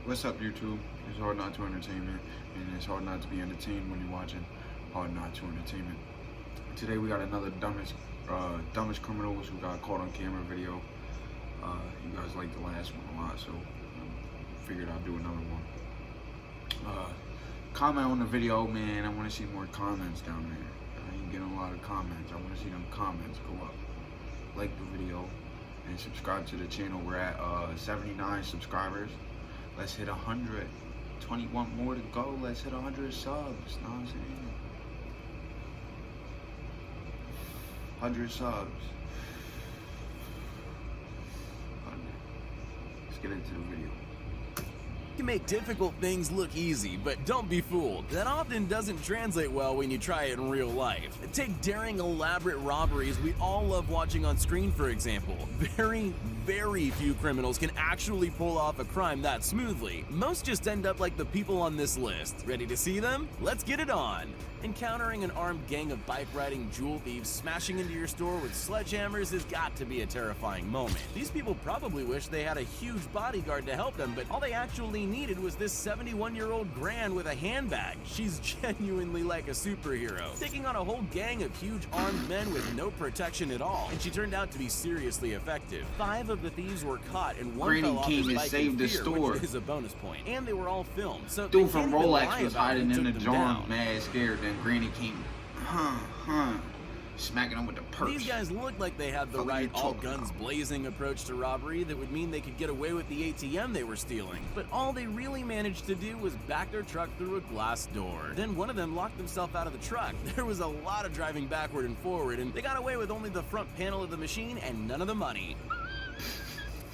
What's up, YouTube? It's Hard Not to Entertainment, and it's hard not to be entertained when you're watching Hard Not to Entertainment. Today we got another dumbest criminals who got caught on camera video. You guys liked the last one a lot, so figured I'd do another one. Comment on the video, man. I want to see more comments down there. I ain't getting a lot of comments. I want to see them comments go up. Like the video and subscribe to the channel. We're at 79 subscribers. Let's hit 100. 21 more to go. Let's hit 100 subs. Know what I'm saying? 100 subs. 100. Let's get into the video. You can make difficult things look easy, but don't be fooled. That often doesn't translate well when you try it in real life. Take daring, elaborate robberies we all love watching on screen, for example. Very few criminals can actually pull off a crime that smoothly. Most just end up like the people on this list. Ready to see them? Let's get it on! Encountering an armed gang of bike-riding jewel thieves smashing into your store with sledgehammers has got to be a terrifying moment. These people probably wish they had a huge bodyguard to help them, but all they actually needed was this 71-year-old Gran with a handbag. She's genuinely like a superhero, taking on a whole gang of huge armed men with no protection at all, and she turned out to be seriously effective. 5 of the thieves were caught, and one fell off his bike in fear, which is a bonus point. And they were all filmed, so dude from Rolex was hiding in the jar, mad scared. Then Granny came, smacking him with the purse. These guys looked like they had the right all-guns blazing approach to robbery that would mean they could get away with the ATM they were stealing. But all they really managed to do was back their truck through a glass door. Then one of them locked himself out of the truck. There was a lot of driving backward and forward, and they got away with only the front panel of the machine and none of the money.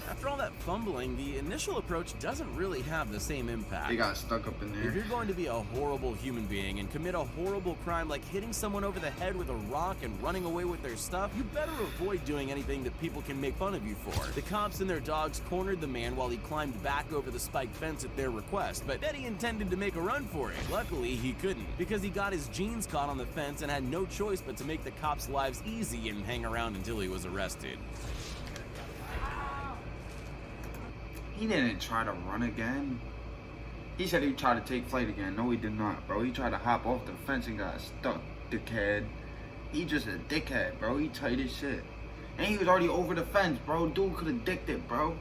After all that fumbling, the initial approach doesn't really have the same impact. They got stuck up in there. If you're going to be a horrible human being and commit a horrible crime like hitting someone over the head with a rock and running away with their stuff, you better avoid doing anything that people can make fun of you for. The cops and their dogs cornered the man while he climbed back over the spiked fence at their request, but Eddie intended to make a run for it. Luckily, he couldn't, because he got his jeans caught on the fence and had no choice but to make the cops' lives easy and hang around until he was arrested. He didn't try to run again. He said he tried to take flight again. No, he did not, bro. He tried to hop off the fence and got stuck, dickhead. He just a dickhead, bro. He tight as shit. And he was already over the fence, bro. Dude could have dicked it, bro.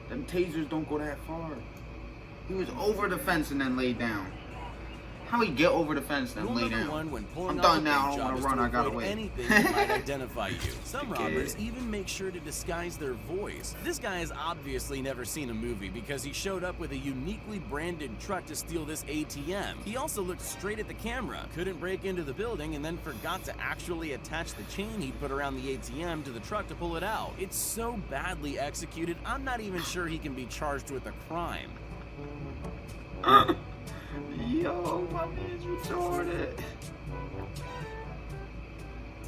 Them tasers don't go that far. He was over the fence and then laid down. How he get over the fence and lay down? I'm done now. I don't want to run. I gotta wait. Anything that might identify you. Some robbers even make sure to disguise their voice. This guy has obviously never seen a movie because he showed up with a uniquely branded truck to steal this ATM. He also looked straight at the camera, couldn't break into the building, and then forgot to actually attach the chain he put around the ATM to the truck to pull it out. It's so badly executed, I'm not even sure he can be charged with a crime. Yo, my man's retarded.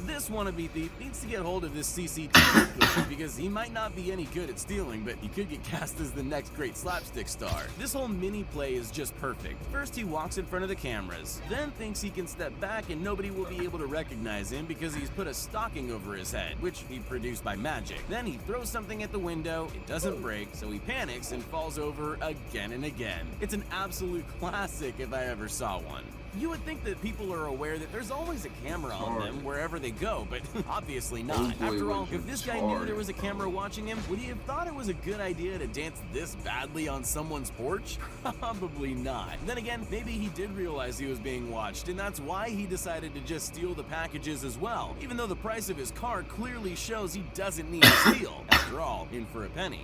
This wannabe thief needs to get hold of this CCTV footage because he might not be any good at stealing, but he could get cast as the next great slapstick star. This whole mini play is just perfect. First he walks in front of the cameras, then thinks he can step back and nobody will be able to recognize him because he's put a stocking over his head, which he produced by magic. Then he throws something at the window, it doesn't break, so he panics and falls over again and again. It's an absolute classic if I ever saw one. You would think that people are aware that there's always a camera on them wherever they go, but obviously not. After all, if this guy knew there was a camera watching him, would he have thought it was a good idea to dance this badly on someone's porch? Probably not. Then again, maybe he did realize he was being watched, and that's why he decided to just steal the packages as well, even though the price of his car clearly shows he doesn't need to steal. After all, in for a penny.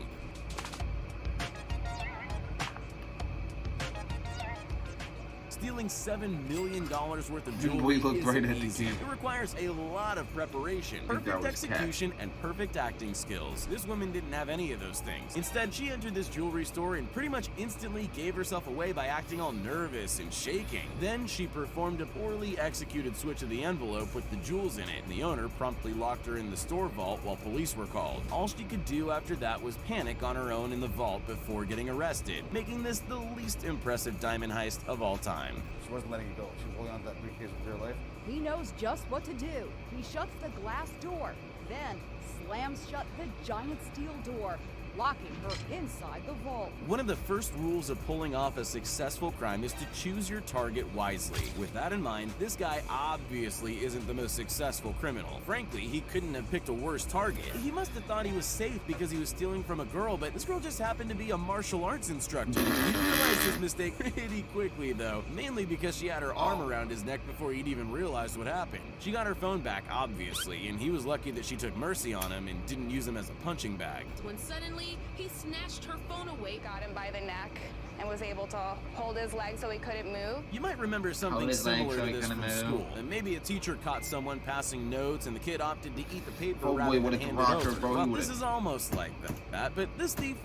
Stealing $7 million worth of jewelry isn't easy. It requires a lot of preparation, perfect execution, and perfect acting skills. This woman didn't have any of those things. Instead, she entered this jewelry store and pretty much instantly gave herself away by acting all nervous and shaking. Then she performed a poorly executed switch of the envelope with the jewels in it, and the owner promptly locked her in the store vault while police were called. All she could do after that was panic on her own in the vault before getting arrested, making this the least impressive diamond heist of all time. She wasn't letting it go. She was holding on to that briefcase with her life. He knows just what to do. He shuts the glass door, then slams shut the giant steel door. locking her inside the vault. One of the first rules of pulling off a successful crime is to choose your target wisely. With that in mind, this guy obviously isn't the most successful criminal. Frankly, he couldn't have picked a worse target. He must have thought he was safe because he was stealing from a girl, but this girl just happened to be a martial arts instructor. He realized his mistake pretty quickly though, mainly because she had her arm around his neck before he'd even realized what happened. She got her phone back, obviously, and he was lucky that she took mercy on him and didn't use him as a punching bag. When suddenly, he snatched her phone away, got him by the neck, and was able to hold his leg so he couldn't move. You might remember something Hold his leg similar so to he this couldn't from move. school. And maybe a teacher caught someone passing notes and the kid opted to eat the paper Oh boy, rather than what if hand the it rocker, over. bro, Well, he this would've- is almost like that, but this thief...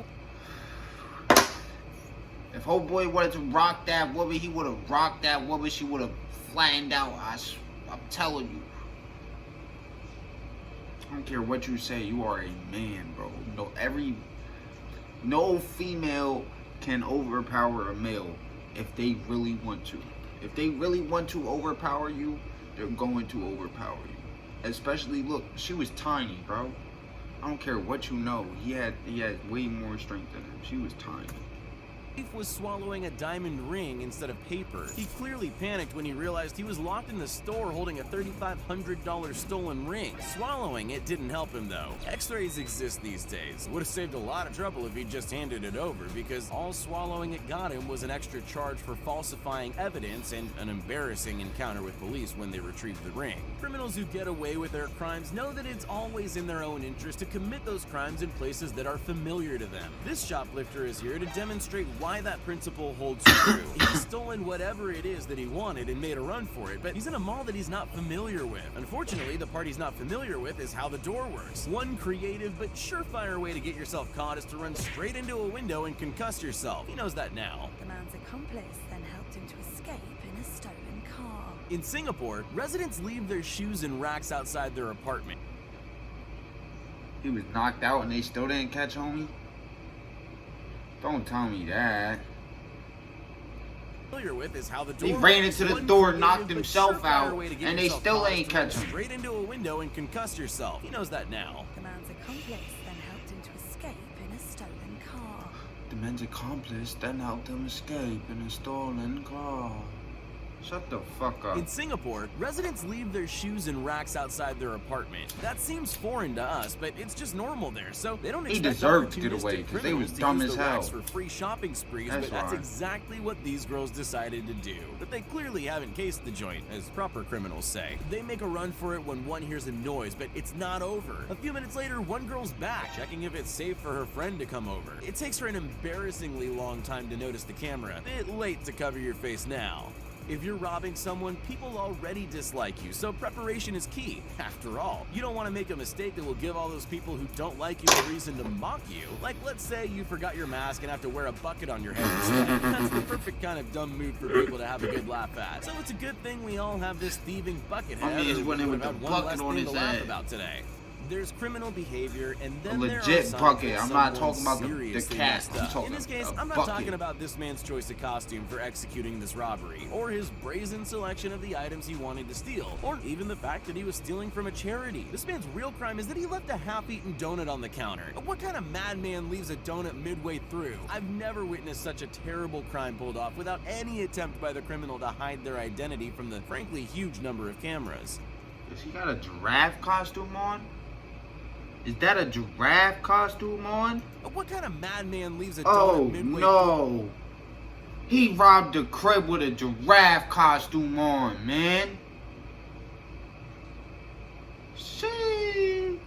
If old boy wanted to rock that woman, he would have rocked that woman. She would have flattened out. I'm telling you. I don't care what you say. You are a man, bro. No female can overpower a male if they really want to. If they really want to overpower you, they're going to overpower you. Especially, look, she was tiny, bro. I don't care what you know. He had way more strength than him. She was tiny. thief was swallowing a diamond ring instead of paper. He clearly panicked when he realized he was locked in the store holding a $3,500 stolen ring. Swallowing it didn't help him though. X-rays exist these days. Would have saved a lot of trouble if he just handed it over, because all swallowing it got him was an extra charge for falsifying evidence and an embarrassing encounter with police when they retrieved the ring. Criminals who get away with their crimes know that it's always in their own interest to commit those crimes in places that are familiar to them. This shoplifter is here to demonstrate why that principle holds true. He's stolen whatever it is that he wanted and made a run for it, but he's in a mall that he's not familiar with. Unfortunately, the part he's not familiar with is how the door works. One creative but surefire way to get yourself caught is to run straight into a window and concuss yourself. He knows that now. The man's accomplice then helped him to escape in a stolen car. In Singapore, residents leave their shoes in racks outside their apartment. He was knocked out and they still didn't catch homie? Don't tell me that. Familiar with is how the door He ran works. into the One door, creative knocked but himself surefire out, way to get and they yourself still caught ain't is to run catch him. straight into a window and concuss yourself. He knows that now. The man's accomplice then helped him to escape in a stolen car. The man's accomplice then helped him escape in a stolen car. Shut the fuck up. In Singapore, residents leave their shoes in racks outside their apartment. That seems foreign to us, but it's just normal there, so they don't He expect deserved to get opportunistic away, 'cause they criminals was to dumb use as the racks hell. for free shopping sprees, That's but that's why. exactly what these girls decided to do. But they clearly haven't cased the joint, as proper criminals say. They make a run for it when one hears a noise, but it's not over. A few minutes later, one girl's back, checking if it's safe for her friend to come over. It takes her an embarrassingly long time to notice the camera. Bit late to cover your face now. If you're robbing someone, people already dislike you, so preparation is key. After all, you don't want to make a mistake that will give all those people who don't like you a reason to mock you. Like, let's say you forgot your mask and have to wear a bucket on your head instead. That's the perfect kind of dumb mood for people to have a good laugh at. So it's a good thing we all have this thieving bucket head. I mean, it's or we when they would with have the had one bucket less on thing his to laugh head. about today. There's criminal behavior, and A then there are legit signs bucket. that I'm not someone's talking about the seriously cat. messed I'm up. talking In this case, a I'm not bucket. talking about this man's choice of costume for executing this robbery, or his brazen selection of the items he wanted to steal, or even the fact that he was stealing from a charity. This man's real crime is that he left a half-eaten donut on the counter. What kind of madman leaves a donut midway through? I've never witnessed such a terrible crime pulled off without any attempt by the criminal to hide their identity from the frankly huge number of cameras. Does he got a giraffe costume on? Is that a giraffe costume on? What kind of madman leaves a Oh donut midway no. He robbed the crib with a giraffe costume on, man. See?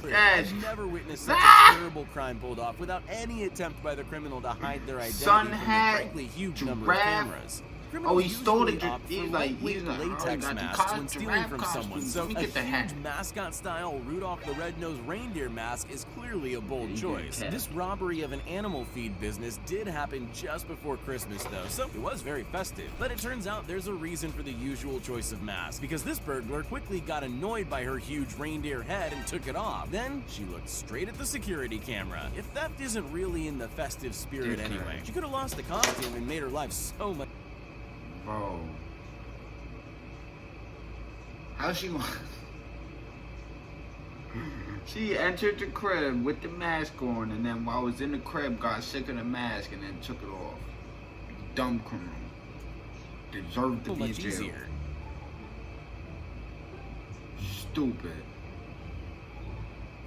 That's I've never witnessed such Ah! a terrible crime pulled off without any attempt by the criminal to hide their identity Sun from hat, the frankly huge number of giraffe. cameras. Oh, Criminals he stole the usually opt for he's like, lightweight he's like, oh, latex got the masks when stealing giraffe from costume. someone, so Let me a get the hat. huge mascot-style Rudolph the Red-Nosed Reindeer mask is clearly a bold Yeah, choice. yeah. This robbery of an animal feed business did happen just before Christmas, though, so it was very festive. But it turns out there's a reason for the usual choice of mask, because this burglar quickly got annoyed by her huge reindeer head and took it off. Then she looked straight at the security camera. If theft isn't really in the festive spirit Okay. anyway, she could have lost the costume and made her life so much. Bro. She entered the crib with the mask on, and then while I was in the crib, got sick of the mask and then took it off. Dumb criminal. Deserved to be in much jail. easier. Stupid.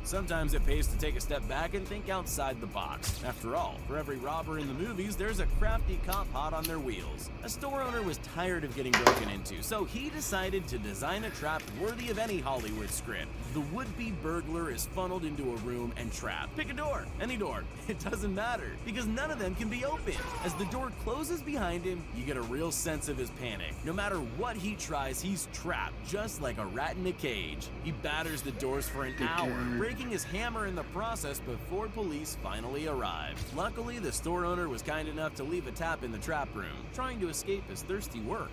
Sometimes it pays to take a step back and think outside the box. After all, for every robber in the movies, there's a crafty cop hot on their wheels. A store owner was tired of getting broken into, so he decided to design a trap worthy of any Hollywood script. The would-be burglar is funneled into a room and trapped. Pick a door, any door, it doesn't matter, because none of them can be opened. As the door closes behind him, you get a real sense of his panic. No matter what he tries, he's trapped, just like a rat in a cage. He batters the doors for an hour, breaking his hammer in the process before police finally arrived. Luckily, the store owner was kind enough to leave a tap in the trap room, trying to escape his thirsty work.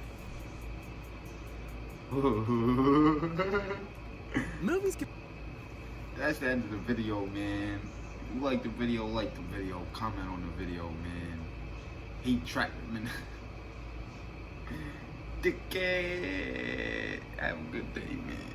Movies can... That's the end of the video, man. If you like the video, comment on the video, man. He trapped him in dickhead. Have a good day, man.